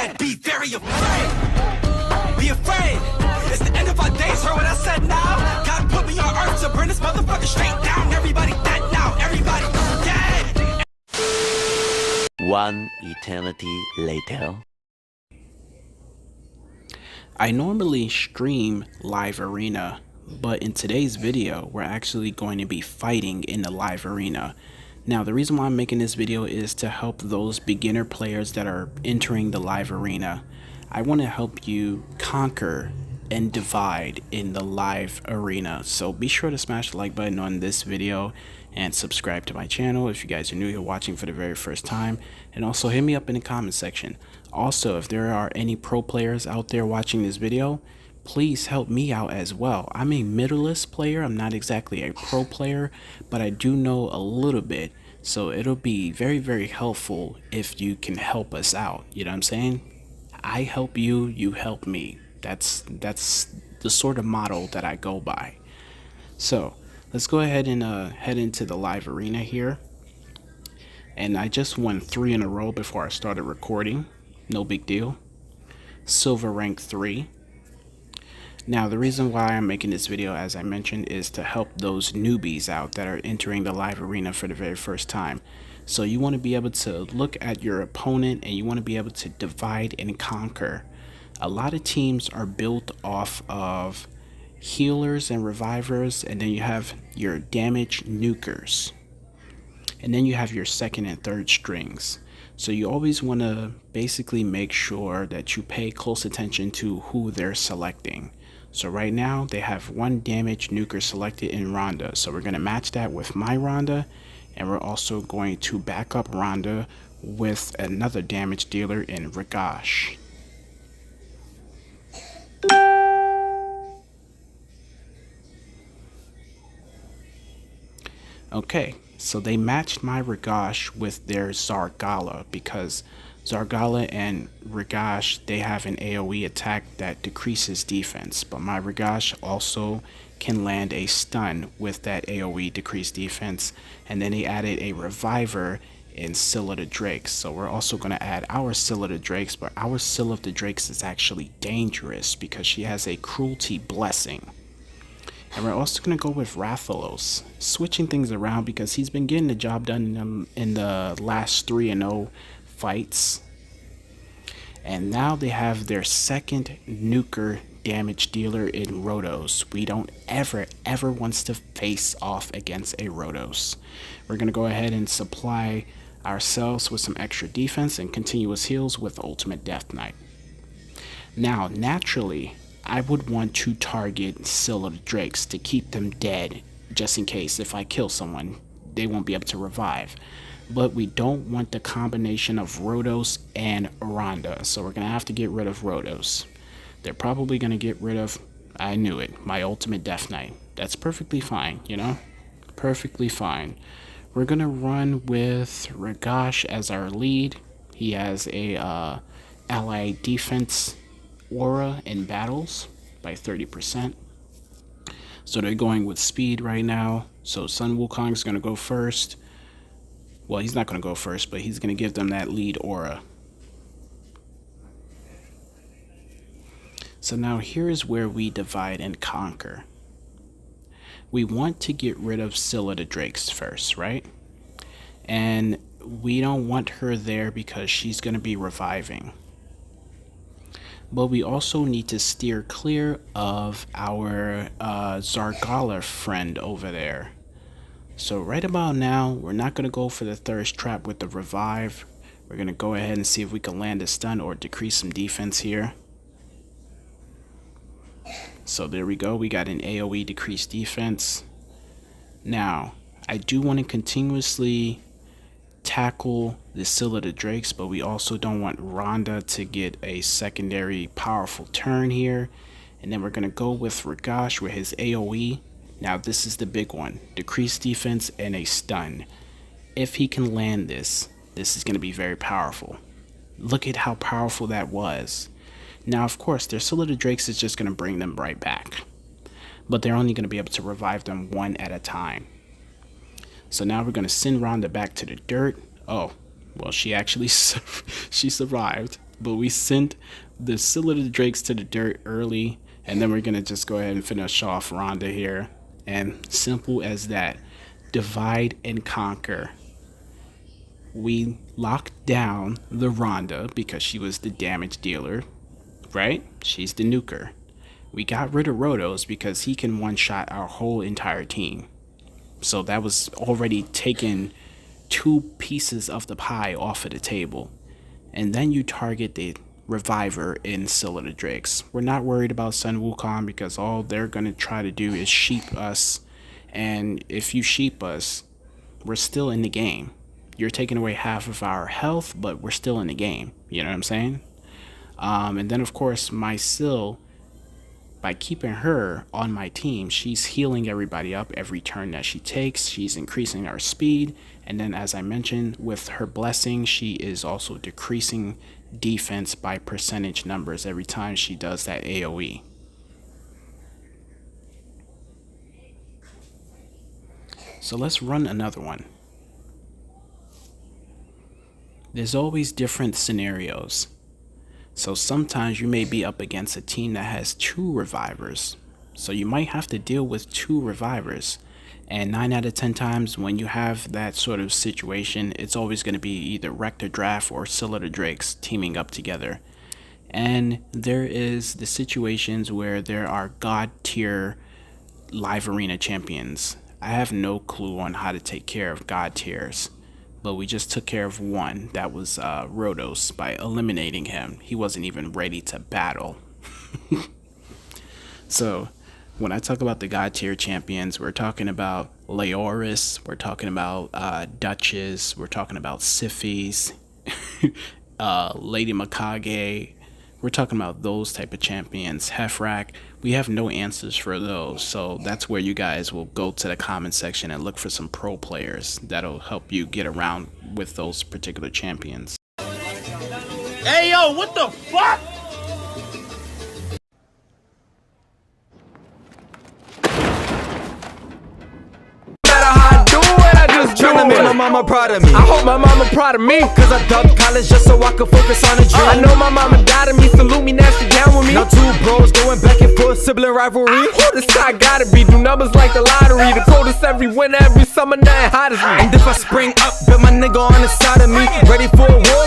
dead. Be very afraid. Be afraid. It's the end of our days. Heard what I said now? God put me on earth to burn this motherfucker straight down. Everybody dead now. Everybody dead. One eternity later. I normally stream live arena, but in today's video, we're actually going to be fighting in the live arena. Now, the reason why I'm making this video is to help those beginner players that are entering the live arena. I want to help you conquer and divide in the live arena. So be sure to smash the like button on this video and subscribe to my channel if you guys are new here watching for the very first time, and also hit me up in the comment section. Also, if there are any pro players out there watching this video, please help me out as well. I'm a middleless player. I'm not exactly a pro player, but I do know a little bit, so it'll be very, very helpful if you can help us out. You know what I'm saying? I help you, you help me. That's the sort of model that I go by. So let's go ahead and head into the live arena here. And I just won 3 in a row before I started recording. No big deal. Silver rank 3. Now, the reason why I'm making this video, as I mentioned, is to help those newbies out that are entering the live arena for the very first time. So you want to be able to look at your opponent and you want to be able to divide and conquer. A lot of teams are built off of healers and revivers, and then you have your damage nukers, and then you have your second and third strings. So you always want to basically make sure that you pay close attention to who they're selecting. So right now they have 1 damage nuker selected in Rhonda, so we're going to match that with my Rhonda, and we're also going to back up Rhonda with another damage dealer in Ragash. Okay, so they matched my Ragash with their Zargala, because Zargala and Ragash, they have an AoE attack that decreases defense, but my Ragash also can land a stun with that AoE decreased defense, and then they added a reviver in Scylla the Drakes. So we're also going to add our Scylla the Drakes, but our Scylla the Drakes is actually dangerous because she has a cruelty blessing. And we're also going to go with Rathalos, switching things around because he's been getting the job done in the last 3-0 fights. And now they have their second nuker damage dealer in Rotos. We don't ever want to face off against a Rotos. We're going to go ahead and supply ourselves with some extra defense and continuous heals with Ultimate Death Knight. Now, naturally, I would want to target Scylla the Drakes to keep them dead, just in case if I kill someone, they won't be able to revive. But we don't want the combination of Rotos and Rhonda, so we're going to have to get rid of Rotos. They're probably going to get rid of, I knew it, my Ultimate Death Knight. That's perfectly fine, you know? Perfectly fine. We're going to run with Ragash as our lead. He has a ally defense aura in battles by 30%. So they're going with speed right now. So Sun Wukong is going to go first. Well, he's not going to go first, but he's going to give them that lead aura. So now here's where we divide and conquer. We want to get rid of Scylla the Drakes first, right? And we don't want her there because she's going to be reviving. But we also need to steer clear of our Zargala friend over there. So right about now, we're not going to go for the Thirst Trap with the revive. We're going to go ahead and see if we can land a stun or decrease some defense here. So there we go. We got an AoE decreased defense. Now, I do want to continuously tackle the Scylla the Drakes, but we also don't want Rhonda to get a secondary powerful turn here. And then we're going to go with Ragash with his AoE. Now this is the big one, decreased defense and a stun. If he can land this, this is going to be very powerful. Look at how powerful that was. Now of course their Scylla the Drakes is just going to bring them right back, but they're only going to be able to revive them 1 at a time. So now we're going to send Rhonda back to the dirt. Oh, well, she actually she survived. But we sent the Scylla the Drakes to the dirt early, and then we're gonna just go ahead and finish off Ronda here. And simple as that. Divide and conquer. We locked down the Ronda because she was the damage dealer, right? She's the nuker. We got rid of Rhodos because he can one-shot our whole entire team. So that was already taking 2 pieces of the pie off of the table. And then you target the Reviver in Scylla the Drakes. We're not worried about Sun Wukong because all they're going to try to do is sheep us. And if you sheep us, we're still in the game. You're taking away half of our health, but we're still in the game. You know what I'm saying? And then, of course, my Syl, by keeping her on my team, she's healing everybody up every turn that she takes. She's increasing our speed. And then, as I mentioned, with her blessing, she is also decreasing defense by percentage numbers every time she does that AoE. So let's run another one. There's always different scenarios. So sometimes you may be up against a team that has 2 revivers. So you might have to deal with 2 revivers. And 9 out of 10 times when you have that sort of situation, it's always going to be either Rector Draft or Scylla the Drakes teaming up together. And there is the situations where there are God tier live arena champions. I have no clue on how to take care of God tiers. But we just took care of one. That was Rhodos by eliminating him. He wasn't even ready to battle. So when I talk about the God tier champions, we're talking about Leoris, we're talking about Duchess, we're talking about Siphies, Lady Mikage. We're talking about those type of champions. Heffrack, we have no answers for those. So that's where you guys will go to the comment section and look for some pro players that'll help you get around with those particular champions. Hey, yo, what the fuck? Tryna make my mama proud of me. I hope my mama proud of me, Cause I dubbed college just so I could focus on the dream. I know my mama died of me, salute me, nasty down with me. Now 2 bros going back and forth, sibling rivalry. Who this guy gotta be? Do numbers like the lottery. The coldest every winter, every summer, nothing hot as me. And if I spring up, bet my nigga on the side of me, ready for a war.